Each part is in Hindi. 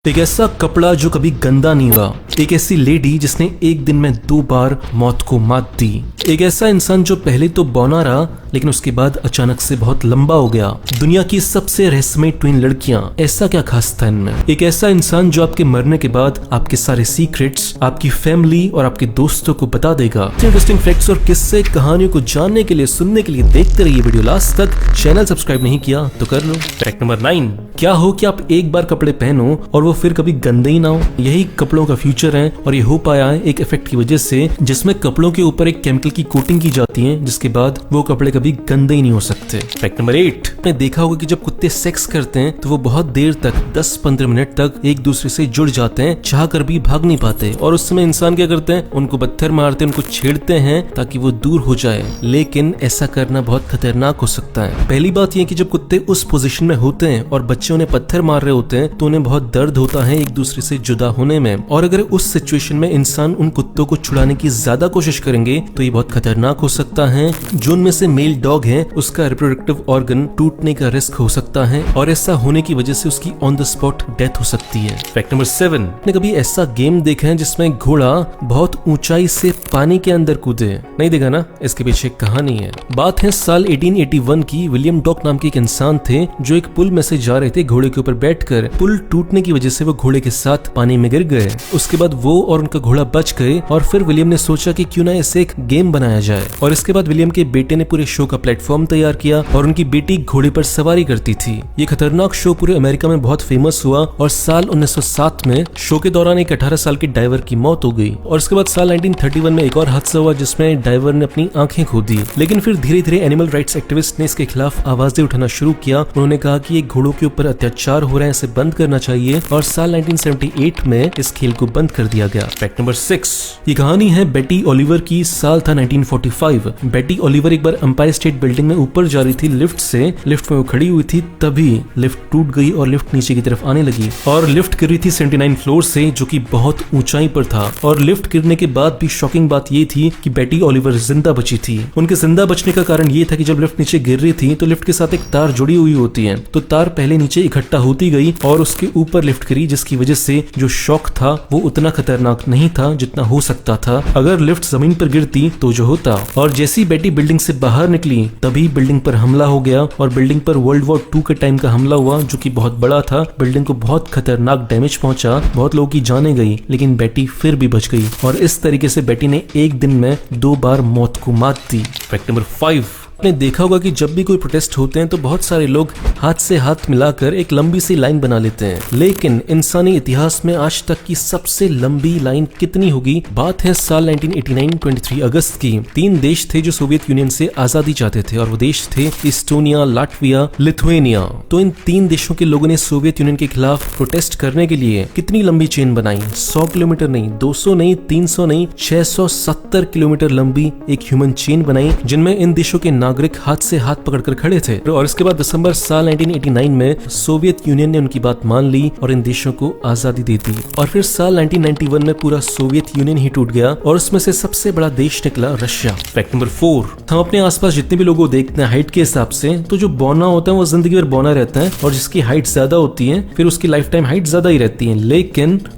एक ऐसा कपड़ा जो कभी गंदा नहीं हुआ, एक ऐसी लेडी जिसने एक दिन में 2 बार मौत को मात दी, एक ऐसा इंसान जो पहले तो बौना रहा लेकिन उसके बाद अचानक से बहुत लंबा हो गया, दुनिया की सबसे रहस्यमय ट्विन लड़कियां, ऐसा क्या खास था इनमें। एक ऐसा इंसान जो आपके मरने के बाद आपके सारे सीक्रेट्स आपकी फैमिली और आपके दोस्तों को बता देगा। इंटरेस्टिंग फैक्ट्स और किस्से कहानियों को जानने के लिए, सुनने के लिए देखते रहिए वीडियो लास्ट तक। चैनल सब्सक्राइब नहीं किया तो कर लो। फैक्ट नंबर 9, क्या हो कि आप एक बार कपड़े पहनो और वो फिर कभी गंदे ही ना हो। यही कपड़ों का फ्यूचर है और ये हो पाया है एक इफेक्ट की वजह से, जिसमें कपड़ों के ऊपर एक केमिकल की कोटिंग की जाती है, जिसके बाद वो कपड़े कभी गंदे ही नहीं हो सकते। फैक्ट नंबर 8, आपने देखा होगा कि जब कुत्ते सेक्स करते हैं तो वो बहुत देर तक 10-15 मिनट तक एक दूसरे से जुड़ जाते हैं, चाह कर भी भाग नहीं पाते। और उस समय इंसान क्या करते हैं, उनको पत्थर मारते हैं, उनको छेड़ते हैं ताकि वो दूर हो जाए। लेकिन ऐसा करना बहुत खतरनाक हो सकता है। पहली बात यह कि जब कुत्ते उस पोजीशन में होते हैं और बच्चे उन्हें पत्थर मार रहे होते हैं तो उन्हें बहुत दर्द होता है एक दूसरे से जुदा होने में। और अगर उस सिचुएशन में इंसान उन कुत्तों को छुड़ाने की ज्यादा कोशिश करेंगे तो ये बहुत खतरनाक हो सकता है। जो उनमें से मेल डॉग है उसका रिप्रोडक्टिव ऑर्गन टूटने का रिस्क हो सकता है और ऐसा होने की वजह से उसकी ऑन द स्पॉट डेथ हो सकती है। फैक्ट नंबर 7, आपने कभी ऐसा गेम देखा है जिसमें घोड़ा बहुत ऊंचाई से पानी के अंदर कूदे? नहीं देखा ना, इसके पीछे एक कहानी है। बात है साल 1881 की। विलियम डॉक नाम के एक इंसान थे जो एक पुल में से जा रहे थे घोड़े के ऊपर बैठकर। पुल टूटने की वजह से वो घोड़े के साथ पानी में गिर गए। उसके बाद वो और उनका घोड़ा बच गए और फिर विलियम ने सोचा कि क्यों ना इसे एक गेम बनाया जाए। और इसके बाद विलियम के बेटे ने पूरे शो का प्लेटफॉर्म तैयार किया और उनकी बेटी घोड़े पर सवारी करती थी। ये खतरनाक शो पूरे अमेरिका में बहुत फेमस हुआ और साल 1907 में शो के दौरान एक 18 साल के डाइवर की मौत हो गई। और इसके बाद साल 1931 में एक और हादसा हुआ जिसमें डाइवर ने अपनी आंखें खो दी। लेकिन फिर धीरे धीरे एनिमल राइट्स एक्टिविस्ट ने इसके खिलाफ आवाजें उठाना शुरू किया। उन्होंने कहा कि ये घोड़ों के ऊपर अत्याचार हो रहा है, इसे बंद करना चाहिए। और साल 1978 में इस खेल को बंद कर दिया गया। फैक्ट नंबर 6, ये कहानी है बेटी ओलिवर की। साल था 1945। बेटी ओलिवर एक बार एम्पायर स्टेट बिल्डिंग में ऊपर जा रही थी लिफ्ट से। लिफ्ट में वो खड़ी हुई थी, तभी लिफ्ट टूट गई और लिफ्ट नीचे की तरफ आने लगी और लिफ्ट गिर रही थी 79 फ्लोर से, जो कि बहुत ऊंचाई पर था। और लिफ्ट गिरने के बाद भी शॉकिंग बात ये थी कि बेटी ओलिवर जिंदा बची थी। उनके जिंदा बचने का कारण ये था कि जब लिफ्ट नीचे गिर रही थी तो लिफ्ट के साथ एक तार जुड़ी हुई होती है, तो तार पहले नीचे इकट्ठा होती गई और उसके ऊपर लिफ्ट गिरी, जिसकी वजह से जो शॉक था वो उतना खतरनाक नहीं था जितना हो सकता था अगर लिफ्ट जमीन पर गिरती तो जो होता। और जैसी बेटी बिल्डिंग से बाहर निकली तभी बिल्डिंग पर हमला हो गया और बिल्डिंग पर वर्ल्ड वॉर 2 के टाइम का हमला हुआ जो कि बहुत बड़ा था। बिल्डिंग को बहुत खतरनाक डैमेज पहुंचा, बहुत लोगों की जानें गई, लेकिन बेटी फिर भी बच गई। और इस तरीके से बेटी ने एक दिन में 2 बार मौत को मात दी। फैक्ट नंबर 5, आपने देखा होगा कि जब भी कोई प्रोटेस्ट होते हैं तो बहुत सारे लोग हाथ से हाथ मिलाकर एक लंबी सी लाइन बना लेते हैं। लेकिन इंसानी इतिहास में आज तक की सबसे लंबी लाइन कितनी होगी? बात है साल 1989 23 अगस्त की। 3 देश थे जो सोवियत यूनियन से आजादी चाहते थे और वो देश थे इस्टोनिया, लाटविया, लिथुएनिया। तो इन 3 देशों के लोगों ने सोवियत यूनियन के खिलाफ प्रोटेस्ट करने के लिए कितनी लंबी चेन बनाई? 100 किलोमीटर नहीं, 200 नहीं, 300 नहीं, 670 किलोमीटर लंबी एक ह्यूमन चेन बनाई, जिनमें इन देशों के नागरिक हाथ से हाथ पकड़कर खड़े थे। और इसके बाद दिसंबर साल 1989 में सोवियत यूनियन ने उनकी बात मान ली और इन देशों को आजादी दे दी। और फिर साल 1991 में पूरा सोवियत यूनियन ही टूट गया और उसमें से सबसे बड़ा देश निकला रशिया। फैक्ट नंबर 4, हम अपने आसपास जितने भी लोगों को देखते हैं हाइट के हिसाब से, तो जो बौना होता है वो जिंदगी भर बौना रहता है और जिसकी हाइट ज्यादा होती है फिर उसकी लाइफ टाइम हाइट ज्यादा ही रहती है।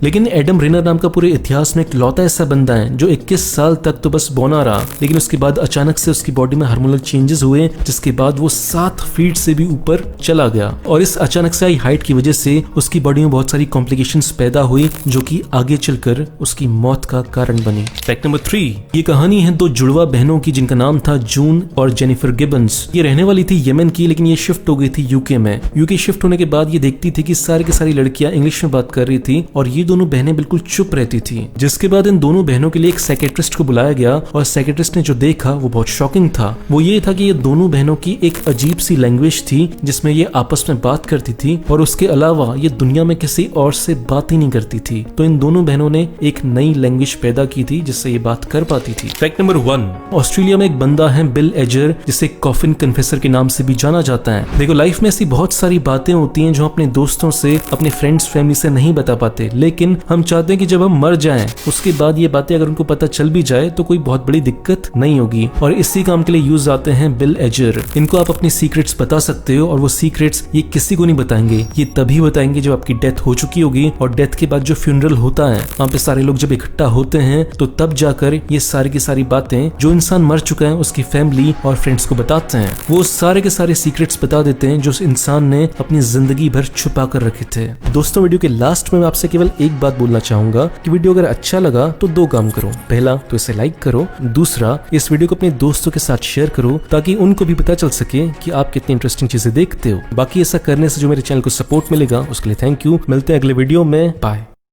लेकिन एडम रेनर नाम का पूरे इतिहास में इकलौता ऐसा बंदा है जो 21 साल तक तो बस बौना रहा, लेकिन उसके बाद अचानक से उसकी बॉडी में हार्मोनल चेंजेस हुए, जिसके बाद वो 7 फीट से भी ऊपर चला गया। और इस अचानक से आई हाइट की वजह से उसकी बॉडी में बहुत सारी कॉम्प्लिकेशंस पैदा हुई जो कि आगे चलकर उसकी मौत का कारण बनी। फैक्ट नंबर 3, ये कहानी है 2 जुड़वा बहनों की जिनका नाम था जून और जेनिफर गिबन्स। ये रहने वाली थी यमन की, लेकिन ये शिफ्ट हो गई थी यूके में। यूके शिफ्ट होने के बाद ये देखती थी कि सारी की सारी लड़कियां इंग्लिश में बात कर रही थी और ये दोनों बहनें बिल्कुल चुप रहती थी। जिसके बाद इन दोनों बहनों के लिए एक साइकियाट्रिस्ट को बुलाया गया और साइकियाट्रिस्ट ने जो देखा वो बहुत शॉकिंग था। वो ये था कि ये दोनों बहनों की एक अजीब सी लैंग्वेज थी जिसमें ये आपस में बात करती थी और उसके अलावा ये दुनिया में किसी और से बात ही नहीं करती थी। तो इन दोनों बहनों ने एक नई लैंग्वेज पैदा की थी जिससे ये बात कर पाती थी। फैक्ट नंबर 1, ऑस्ट्रेलिया में एक बंदा है बिल एजर, जिसे कॉफिन कन्फेसर के नाम से भी जाना जाता है। देखो, लाइफ में ऐसी बहुत सारी बातें होती हैं जो अपने दोस्तों से, अपने फ्रेंड्स, फैमिली से नहीं बता पाते, लेकिन हम चाहते हैं कि जब हम मर जाएं उसके बाद ये बातें अगर उनको पता चल भी जाए तो कोई बहुत बड़ी दिक्कत नहीं होगी। और इसी काम के लिए यूज आते हैं बिल एजर। इनको आप अपनी सीक्रेट्स बता सकते हो और वो सीक्रेट्स ये किसी को नहीं बताएंगे। ये तभी बताएंगे जब आपकी डेथ हो चुकी होगी और डेथ के बाद जो फ्यूनरल होता है वहाँ पे सारे लोग जब इकट्ठा होते हैं तो तब जाकर ये सारी की सारी बातें जो इंसान मर चुका है उसकी फैमिली और फ्रेंड्स को बताते हैं। वो सारे के सारे सीक्रेट्स बता देते हैं जो उस इंसान ने अपनी जिंदगी भर छुपा कर रखे थे। दोस्तों वीडियो के लास्ट में मैं आपसे केवल एक बात बोलना चाहूंगा कि वीडियो अगर अच्छा लगा तो दो काम करो। पहला तो इसे लाइक करो, दूसरा इस वीडियो को अपने दोस्तों के साथ शेयर करो ताकि उनको भी पता चल सके कि आप कितनी इंटरेस्टिंग चीजें देखते हो। बाकी ऐसा करने से जो मेरे चैनल को सपोर्ट मिलेगा उसके लिए थैंक यू। मिलते हैं अगले वीडियो में, बाय।